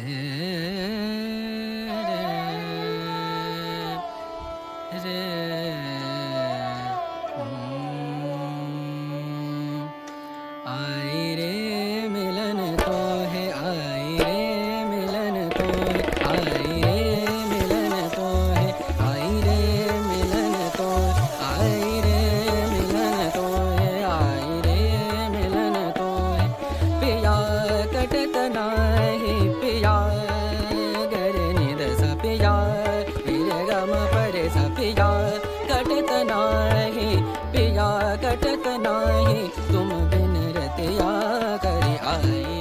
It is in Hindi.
रे आई रे मिलन तो है, आई रे मिलन तो है, आई रे मिलन तो है, आई रे मिलन तो है, आई रे मिलन तो है, आई रे मिलन तो है। पिया कटत नाही पिया गरे निद सा पिया रे गम परे सा पिया कटत नाही पिया कटत नाही तुम बिन रतिया करे आई